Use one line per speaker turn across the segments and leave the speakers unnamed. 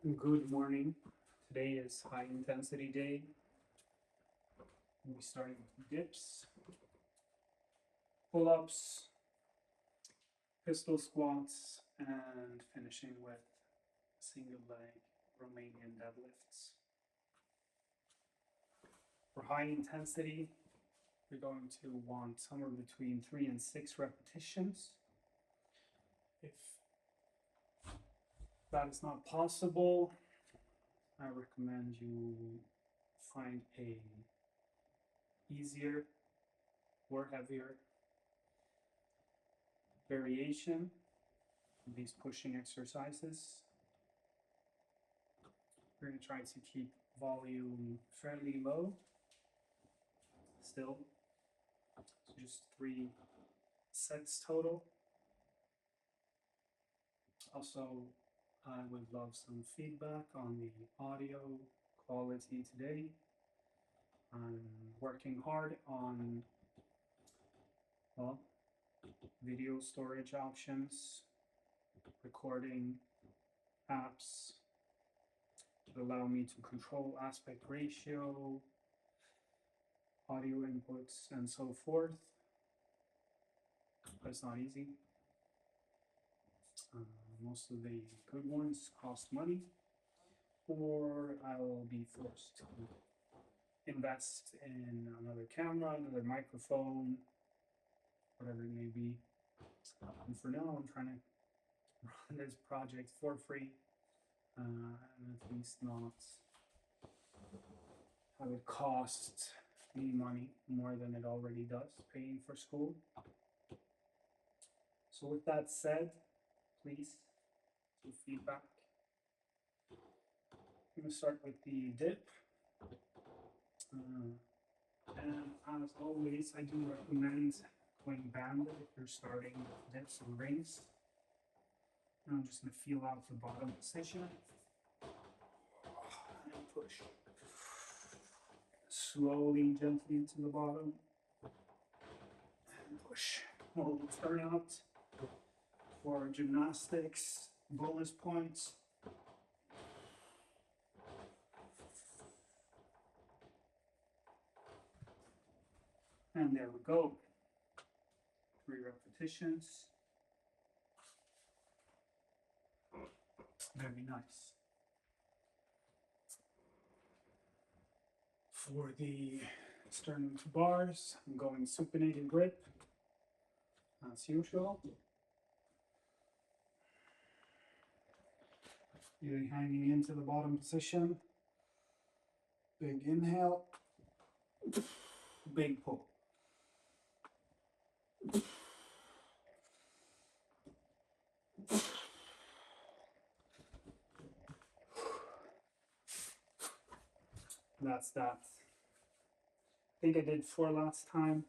Good morning. Today is high intensity day. We'll be starting with dips, pull ups, pistol squats, and finishing with single leg Romanian deadlifts. For high intensity, you're going to want somewhere between 3 and 6 repetitions. If that is not possible, I recommend you find a easier or heavier variation of these pushing exercises. We're going to try to keep volume fairly low still. So just 3 sets total. Also, I would love some feedback on the audio quality today. I'm working hard on, well, video storage options, recording apps that allow me to control aspect ratio, audio inputs, and so forth. But it's not easy. Most of the good ones cost money, or I'll be forced to invest in another camera, another microphone, whatever it may be. And for now, I'm trying to run this project for free, and at least not have it cost me money more than it already does paying for school. So with that said, please do feedback. I'm going to start with the dip. And as always, I do recommend going banded if you're starting with dips and rings. And I'm just going to feel out the bottom position and push slowly, gently into the bottom and push. Hold the turnout for gymnastics bonus points. And there we go. 3 repetitions. Very nice. For the sternum to bars, I'm going supinated grip as usual. Either hanging into the bottom position, big inhale, big pull. That's that. I think I did 4 last time.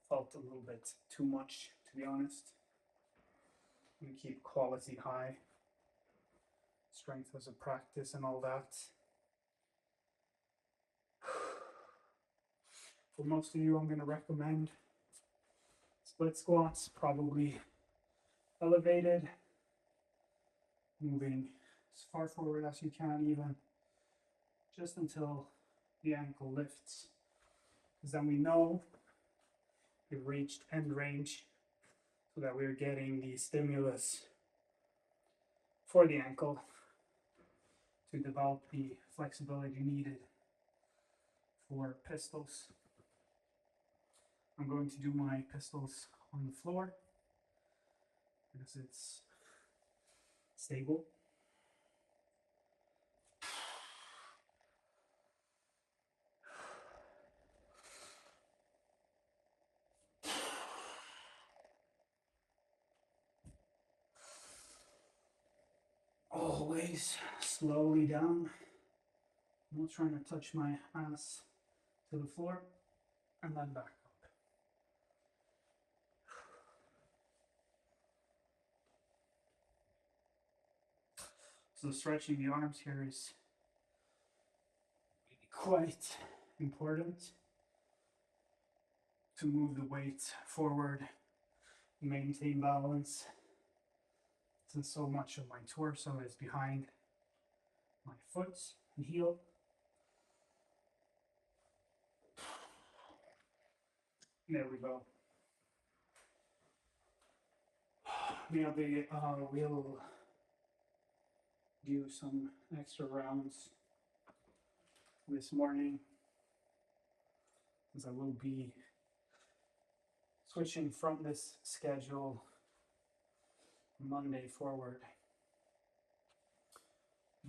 Felt a little bit too much, to be honest. I'm gonna keep quality high. Strength as a practice and all that. For most of you, I'm gonna recommend split squats, probably elevated, moving as far forward as you can, even just until the ankle lifts, because then we know we've reached end range, so that we're getting the stimulus for the ankle to develop the flexibility needed for pistols. I'm going to do my pistols on the floor because it's stable. Always slowly down. I'm not trying to touch my ass to the floor and then back up. So stretching the arms here is quite important to move the weight forward, maintain balance, since so much of my torso is behind my foot and heel. There we go. Maybe we'll do some extra rounds this morning, as I will be switching from this schedule Monday forward.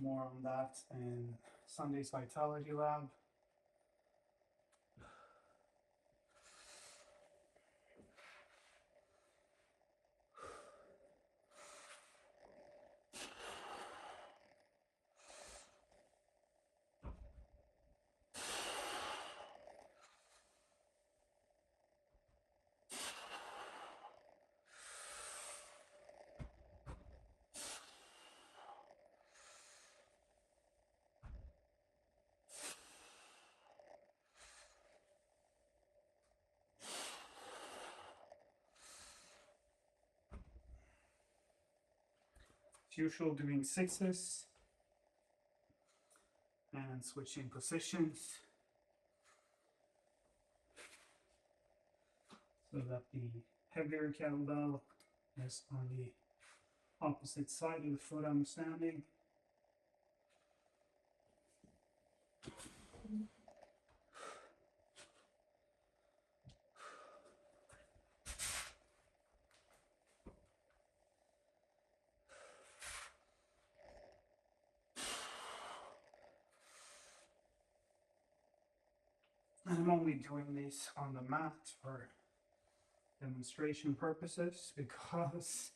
More on that in Sunday's Vitality Lab. As usual, doing sixes and switching positions so that the heavier kettlebell is on the opposite side of the foot I'm standing. And I'm only doing this on the mat for demonstration purposes because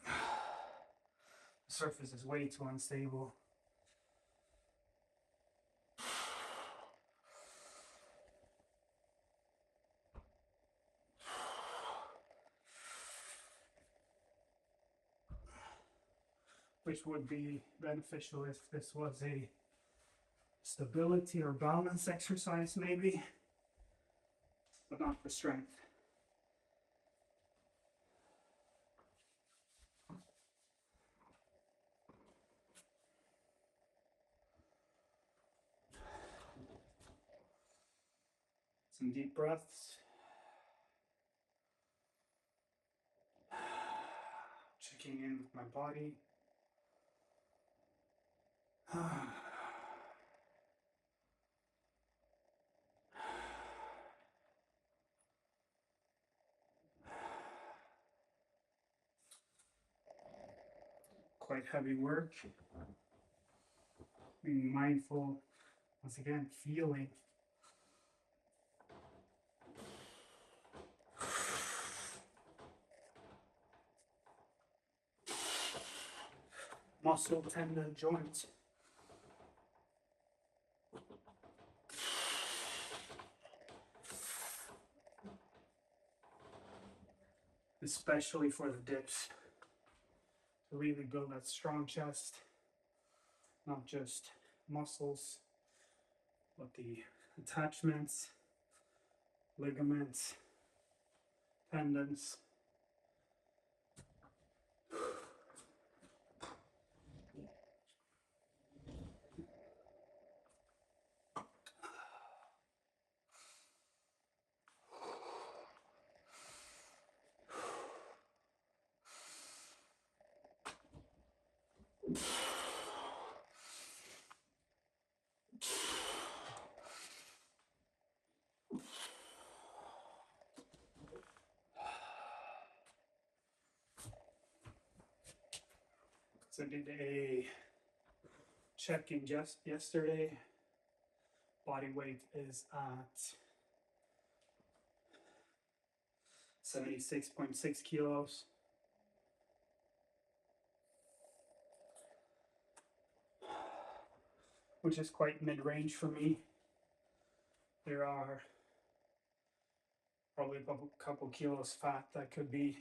the surface is way too unstable. Which would be beneficial if this was a stability or balance exercise maybe, but not for strength. Some deep breaths. Checking in with my body. Quite heavy work. Being mindful, once again, feeling. Muscle, tendon, joint. Especially for the dips, to really build that strong chest, not just muscles, but the attachments, ligaments, tendons. So I did a check-in just yesterday. Body weight is at 76.6 kilos. Which is quite mid-range for me. There are probably a couple kilos fat that could be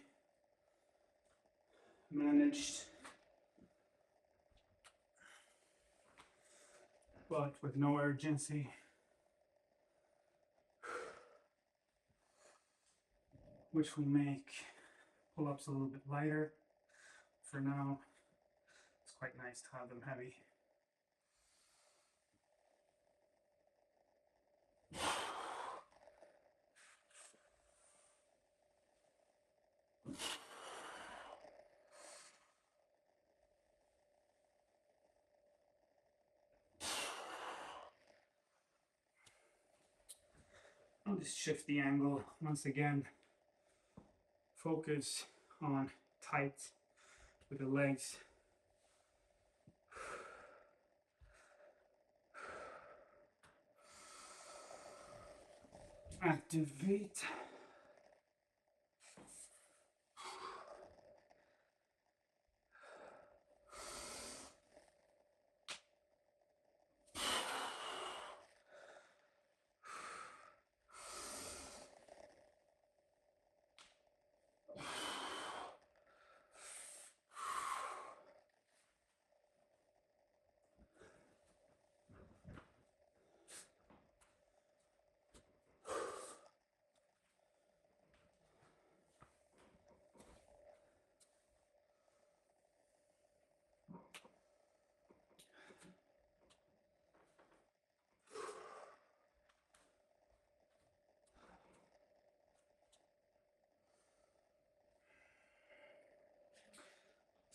managed, but with no urgency. which will make pull-ups a little bit lighter. For now, it's quite nice to have them heavy. I'll just shift the angle once again. Focus on tight with the legs. Activate.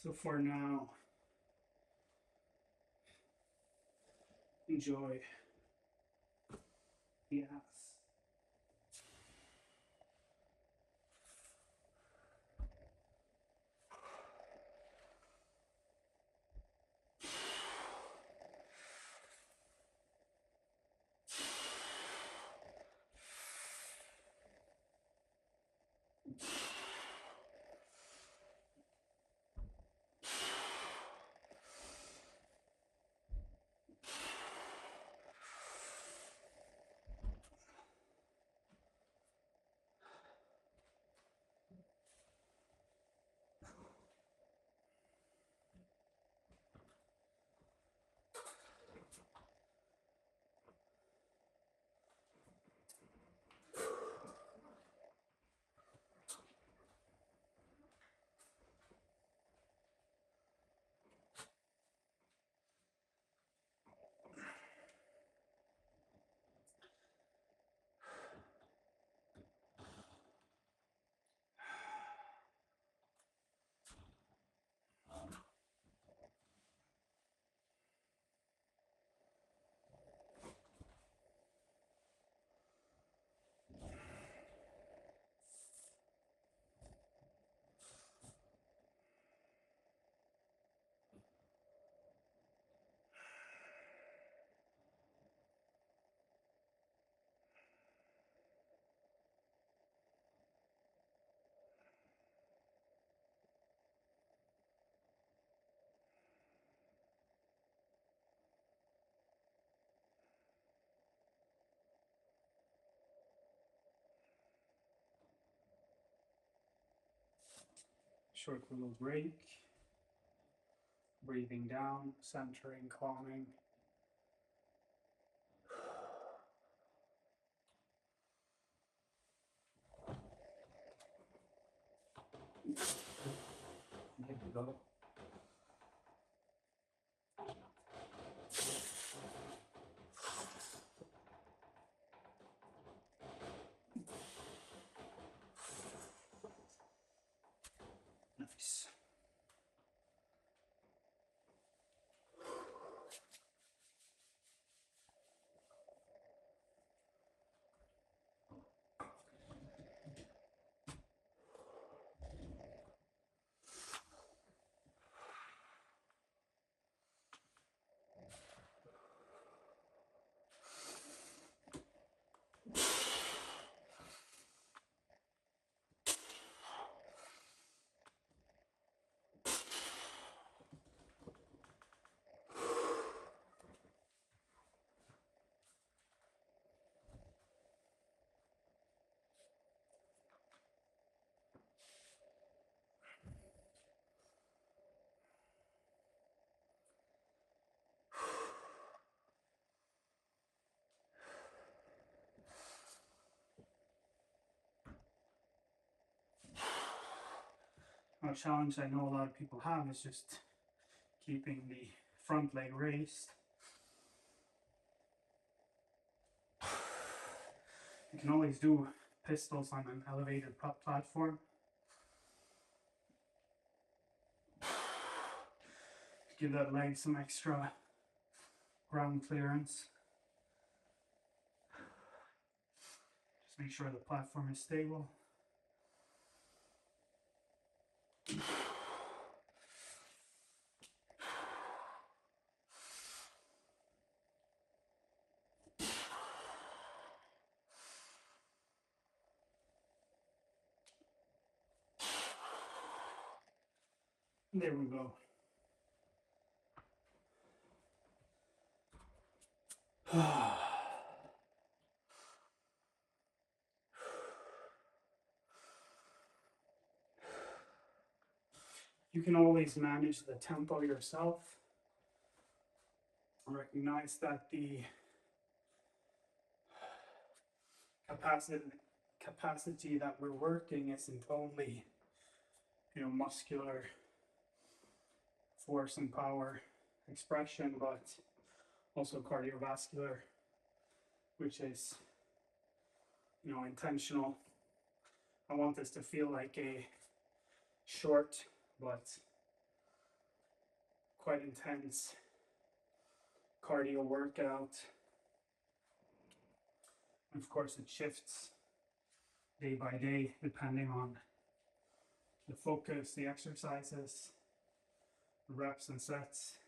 So for now, enjoy the ass. Short little break. Breathing down, centering, calming. There we go. Nice. challenge I know a lot of people have is just keeping the front leg raised. You can always do pistols on an elevated platform. Give that leg some extra ground clearance. Just make sure the platform is stable. There we go. You can always manage the tempo yourself. Recognize that the capacity that we're working isn't only, muscular force and power expression, but also cardiovascular, which is, intentional. I want this to feel like a short but quite intense cardio workout. And of course, it shifts day by day depending on the focus, the exercises, the reps and sets.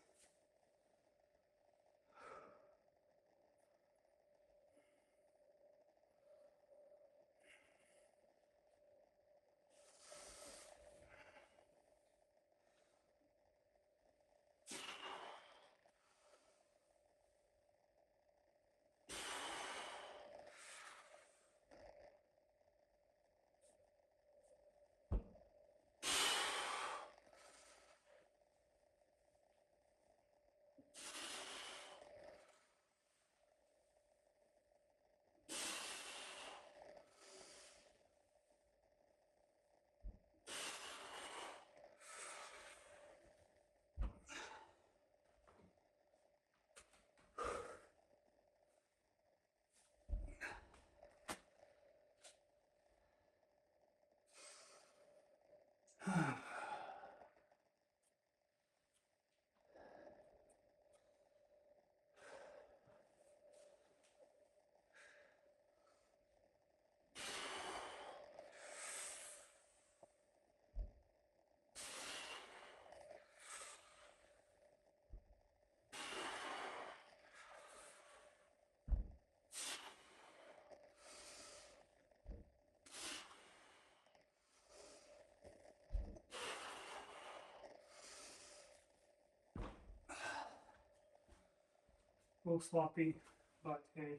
A little sloppy, but hey,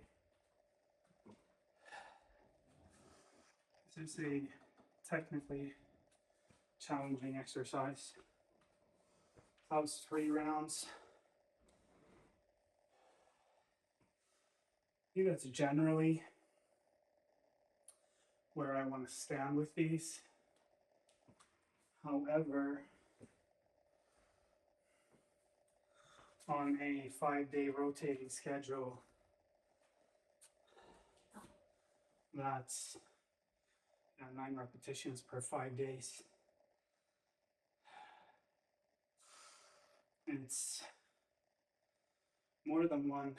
this is a technically challenging exercise. That was 3 rounds. I think that's generally where I want to stand with these. However, on a 5-day rotating schedule, that's 9 repetitions per 5 days. It's more than 1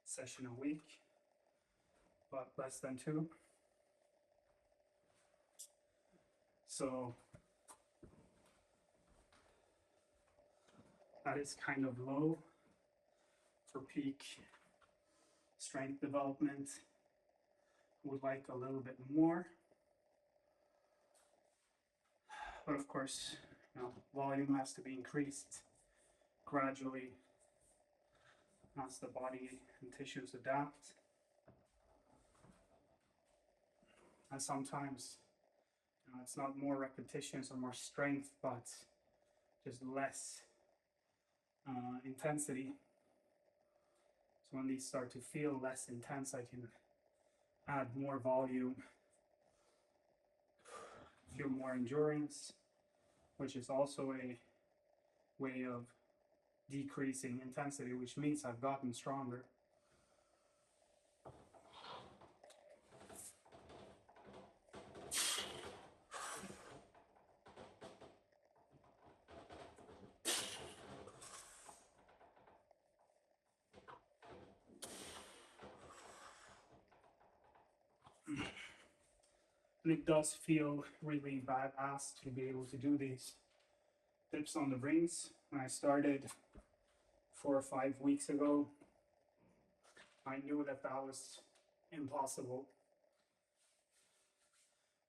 session a week, but less than 2. So that is kind of low for peak strength development. Would like a little bit more, but of course, volume has to be increased gradually as the body and tissues adapt. And sometimes, it's not more repetitions or more strength, but just less intensity. So when these start to feel less intense, I can add more volume, feel more endurance, which is also a way of decreasing intensity, which means I've gotten stronger. And it does feel really badass to be able to do these dips on the rings. When I started 4 or 5 weeks ago, I knew that that was impossible.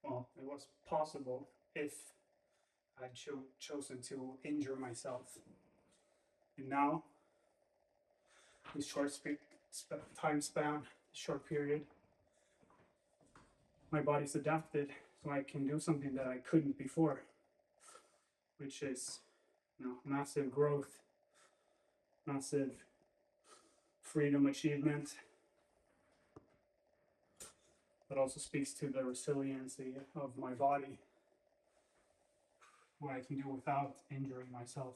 Well, it was possible if I'd chosen to injure myself. And now, this short time span, short period, my body's adapted, so I can do something that I couldn't before, which is, massive growth, massive freedom achievement, but also speaks to the resiliency of my body, what I can do without injuring myself.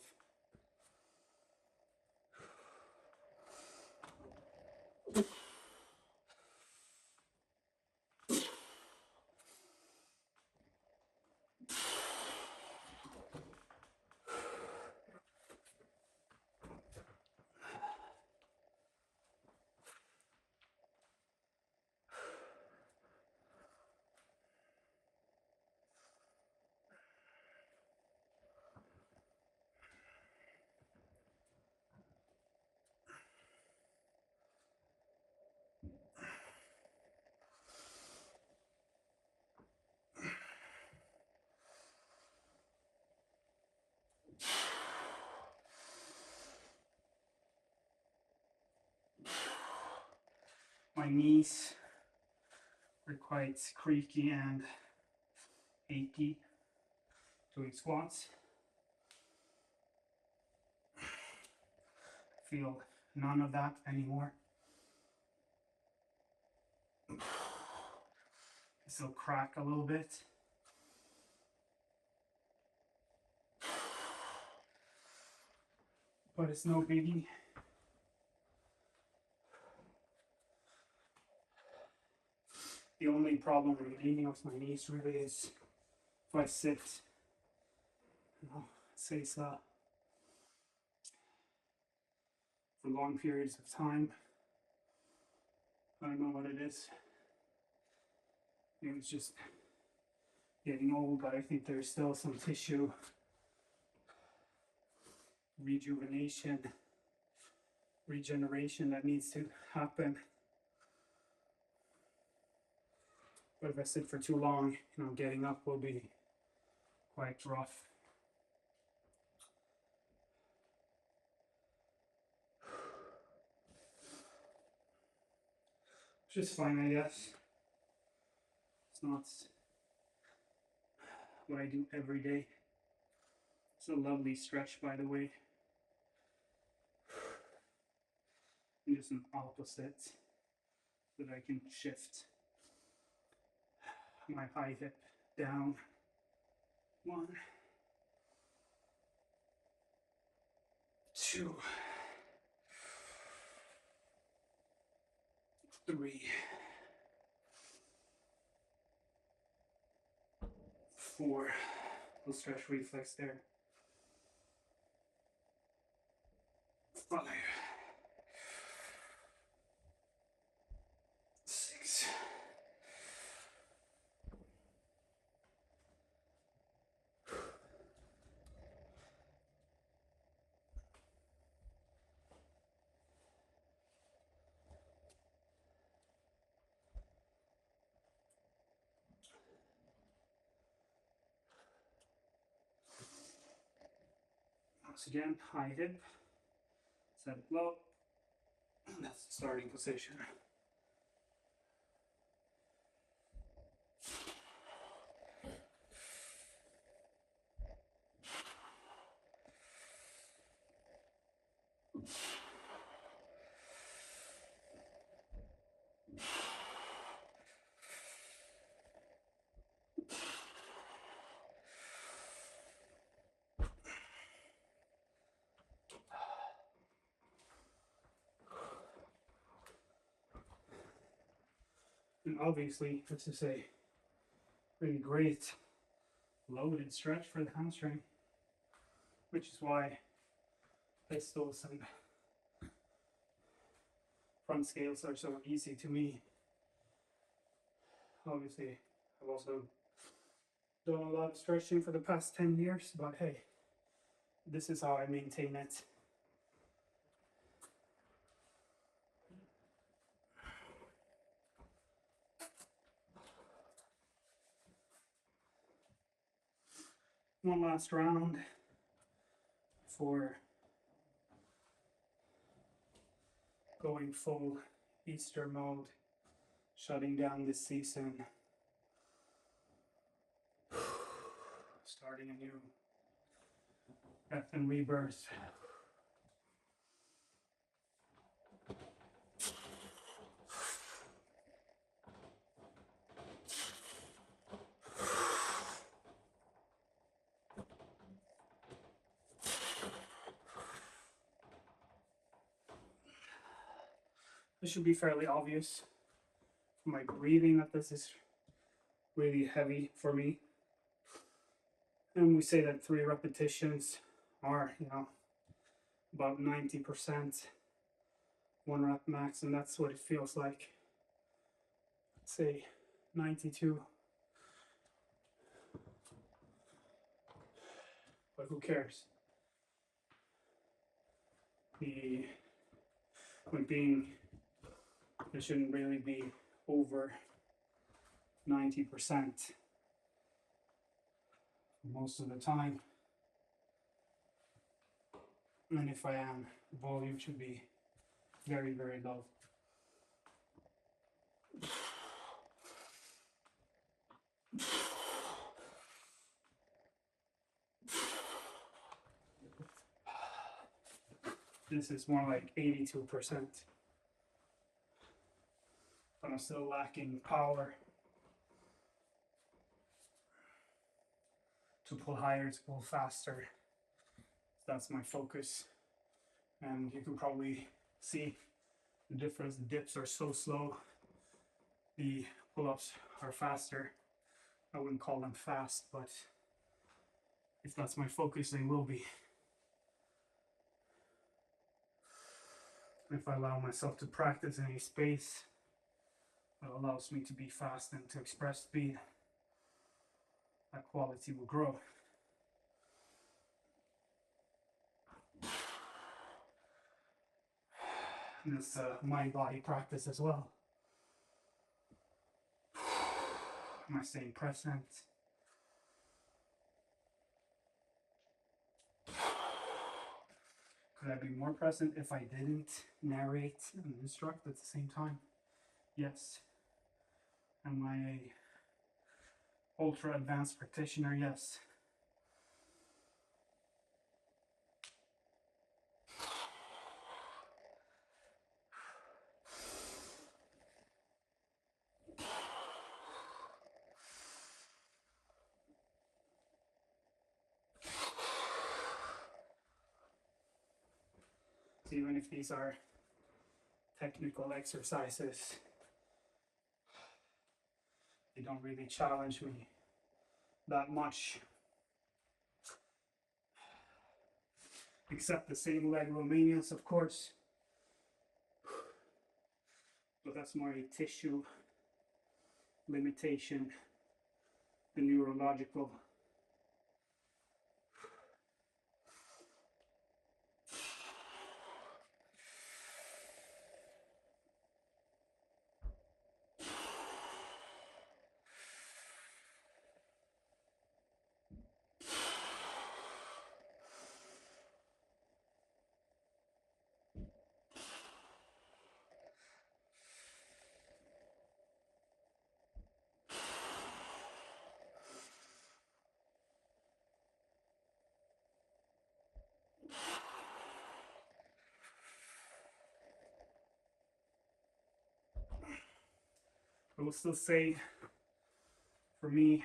My knees are quite creaky and achy doing squats. Feel none of that anymore. They still crack a little bit. But it's no biggie. The only problem remaining with my knees really is if I sit, say so, for long periods of time. I don't know what it is. Maybe it's just getting old, but I think there's still some tissue regeneration that needs to happen. But if I sit for too long, getting up will be quite rough. Which is fine, I guess. It's not what I do every day. It's a lovely stretch, by the way. And just an opposite that I can shift my high hip down. 1, 2, 3, 4. Little stretch reflex there. 5, 6, 7. Once again, high hip, set it low, and that's the starting position. And obviously, this is a really great load and stretch for the hamstring, which is why pistols and front scales are so easy to me. Obviously, I've also done a lot of stretching for the past 10 years, but hey, this is how I maintain it. One last round for going full Easter mode, shutting down this season, starting a new death and rebirth. This should be fairly obvious from my breathing that this is really heavy for me. And we say that 3 repetitions are, about 90%, 1 rep max, and that's what it feels like. Let's say 92. But who cares? The point being, it shouldn't really be over 90% most of the time. And if I am, the volume should be very, very low. This is more like 82%. But I'm still lacking power to pull higher, to pull faster. That's my focus. And you can probably see the difference. The dips are so slow. The pull-ups are faster. I wouldn't call them fast, but if that's my focus, they will be. If I allow myself to practice in a space that allows me to be fast and to express speed, that quality will grow. And this mind-body practice as well. Am I staying present? Could I be more present if I didn't narrate and instruct at the same time? Yes. Am I a ultra advanced practitioner? Yes. So even if these are technical exercises, they don't really challenge me that much. Except the same leg Romanians, of course. But that's more a tissue limitation, the neurological. I will still say, for me,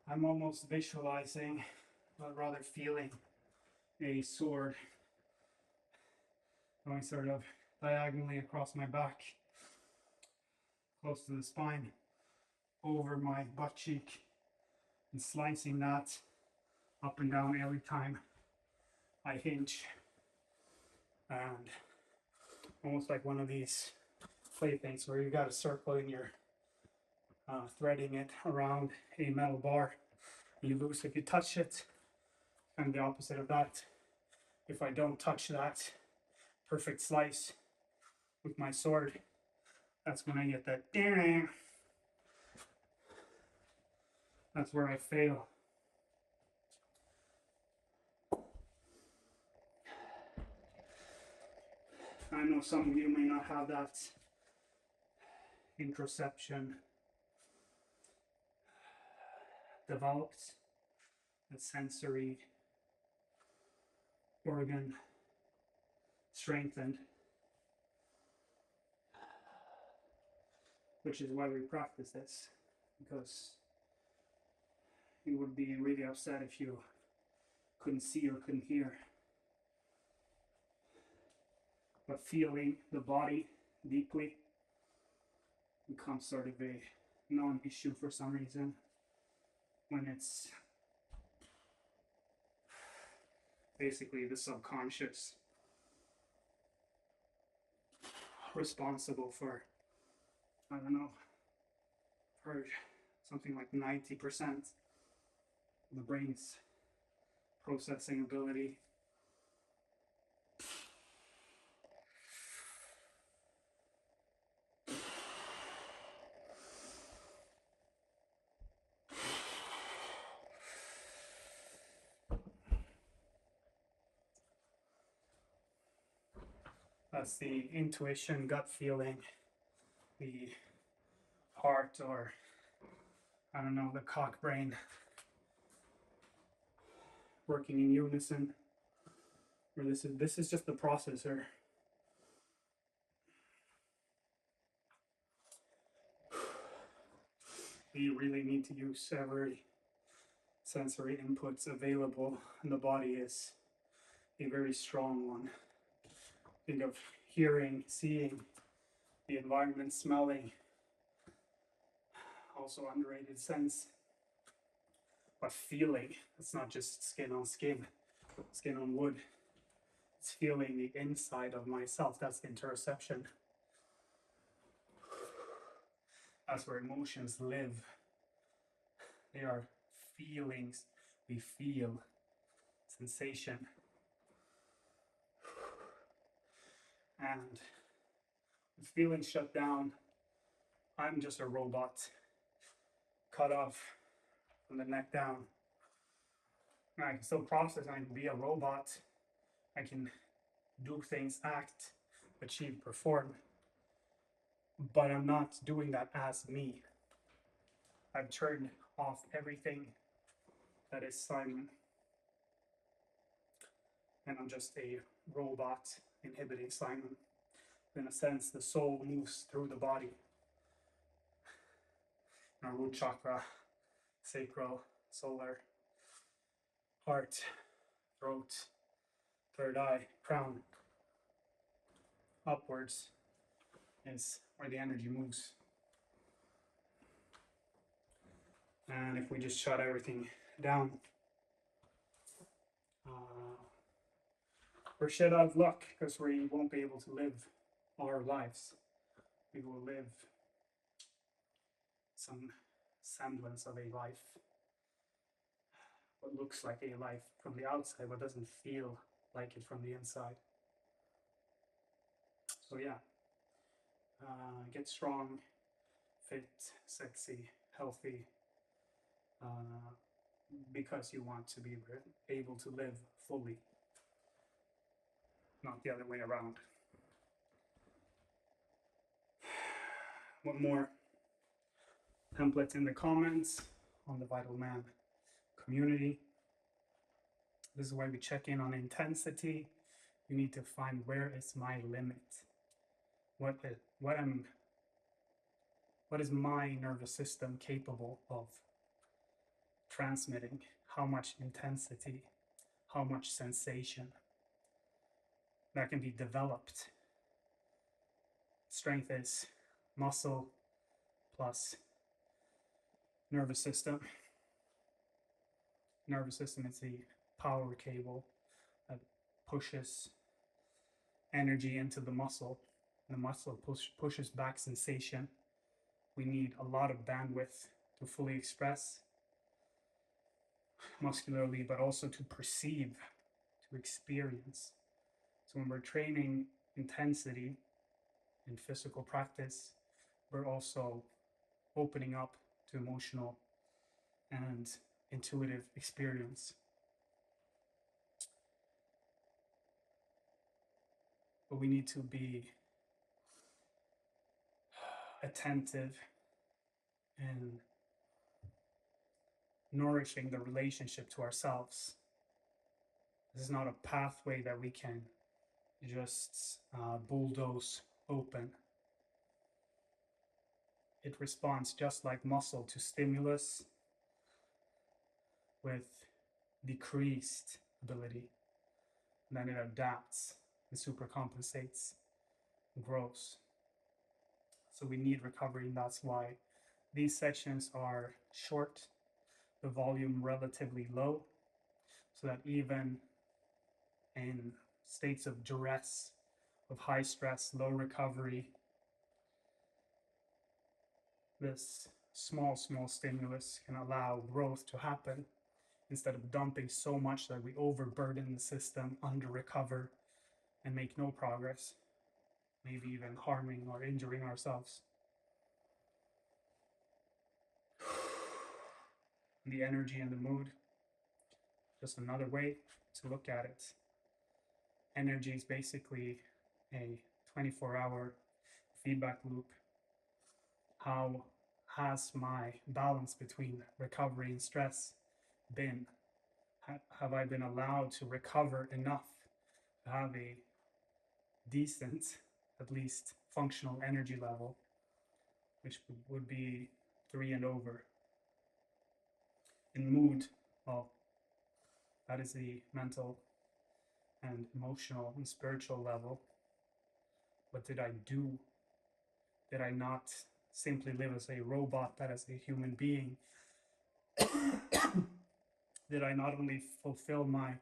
I'm almost visualizing, but rather feeling a sword going sort of diagonally across my back. close to the spine, over my butt cheek, and slicing that up and down every time I hinge. And almost like one of these playthings where you got a circle and you're threading it around a metal bar. You lose if you touch it, and the opposite of that. If I don't touch that perfect slice with my sword, that's when I get that ding. That's where I fail. I know some of you may not have that interoception developed, that sensory organ strengthened, which is why we practice this, because you would be really upset if you couldn't see or couldn't hear. But feeling the body deeply becomes sort of a non-issue for some reason when it's basically the subconscious responsible for, I don't know, for something like 90% of the brain's processing ability. That's the intuition, gut feeling, the heart, or I don't know, the cock brain working in unison. Or this is just the processor. You really need to use every sensory inputs available, and the body is a very strong one. Think of hearing, seeing, the environment, smelling, also underrated sense. But feeling, it's not just skin on skin, skin on wood. It's feeling the inside of myself. That's interoception. That's where emotions live. They are feelings. We feel sensation. And with feelings shut down, I'm just a robot, cut off from the neck down. I can still process, I can be a robot, I can do things, act, achieve, perform, but I'm not doing that as me. I've turned off everything that is Simon, and I'm just a robot inhibiting Simon. In a sense, the soul moves through the body. Our root chakra, sacral, solar, heart, throat, third eye, crown, upwards is where the energy moves. And if we just shut everything down, we're shit out of luck, because we won't be able to live our lives. We will live some semblance of a life, what looks like a life from the outside, but doesn't feel like it from the inside. So yeah, get strong, fit, sexy, healthy, because you want to be able to live fully, not the other way around. One more templates in the comments on the Vital Man community. This is where we check in on intensity. You need to find, where is my limit? What is my nervous system capable of transmitting? How much intensity, how much sensation that can be developed. Strength is muscle, plus nervous system. Nervous system is the power cable that pushes energy into the muscle. The muscle pushes back sensation. We need a lot of bandwidth to fully express muscularly, but also to perceive, to experience. So when we're training intensity in physical practice, we're also opening up to emotional and intuitive experience. But we need to be attentive in nourishing the relationship to ourselves. This is not a pathway that we can just bulldoze open. It responds just like muscle to stimulus with decreased ability. And then it adapts and supercompensates and grows. So we need recovery, and that's why these sessions are short, the volume relatively low, so that even in states of duress, of high stress, low recovery, this small stimulus can allow growth to happen instead of dumping so much that we overburden the system, under recover, and make no progress, maybe even harming or injuring ourselves. The energy and the mood, just another way to look at it. Energy is basically a 24-hour feedback loop. How has my balance between recovery and stress been? Have I been allowed to recover enough to have a decent, at least functional energy level, which would be 3 and over? In mood, well, that is the mental and emotional and spiritual level. What did I do? Did I not simply live as a robot, but as a human being? Did I not only fulfill my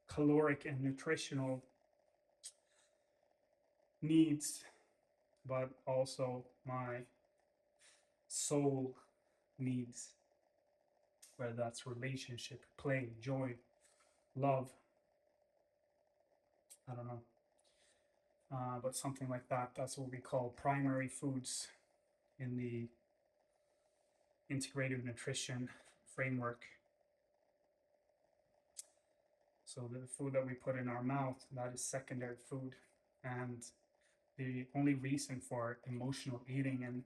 caloric and nutritional needs, but also my soul needs, whether that's relationship, play, joy, love, I don't know, but something like that. That's what we call primary foods in the integrative nutrition framework. So the food that we put in our mouth, that is secondary food. And the only reason for emotional eating and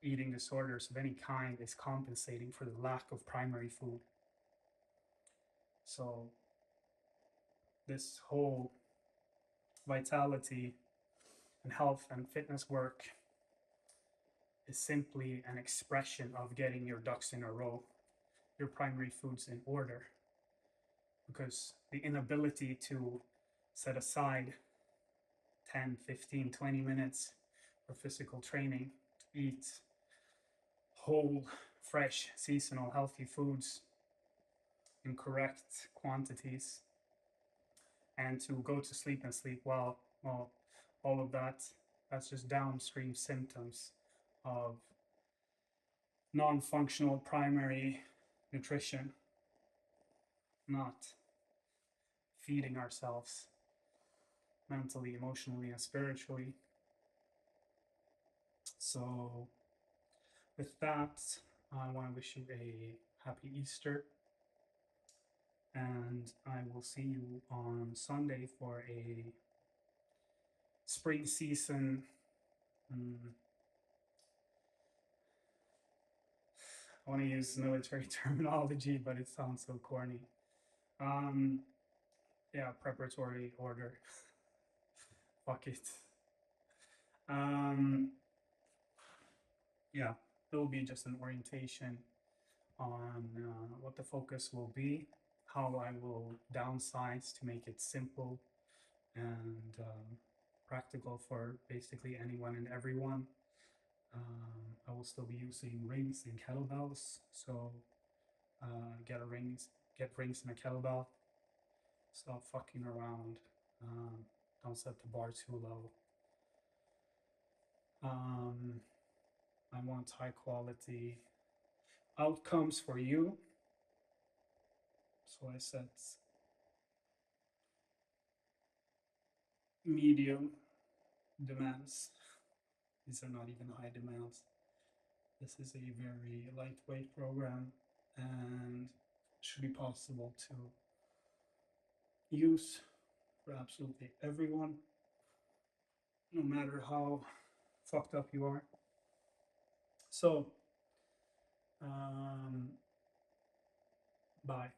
eating disorders of any kind is compensating for the lack of primary food. So this whole vitality and health and fitness work is simply an expression of getting your ducks in a row, your primary foods in order. Because the inability to set aside 10, 15, 20 minutes for physical training, to eat whole, fresh, seasonal, healthy foods in correct quantities, and to go to sleep and sleep well, all of that's just downstream symptoms of non-functional primary nutrition, not feeding ourselves mentally, emotionally, and spiritually. So with that, I want to wish you a happy Easter, and I will see you on Sunday for a spring season. I want to use military terminology, but it sounds so corny. Yeah, preparatory order. Fuck it. Yeah, it will be just an orientation on what the focus will be, how I will downsize to make it simple and practical for basically anyone and everyone. I will still be using rings and kettlebells, so get rings and a kettlebell. Stop fucking around. Don't set the bar too low. I want high quality outcomes for you, so I set medium demands. These are not even high demands. This is a very lightweight program and should be possible to use for absolutely everyone, no matter how fucked up you are. So, bye.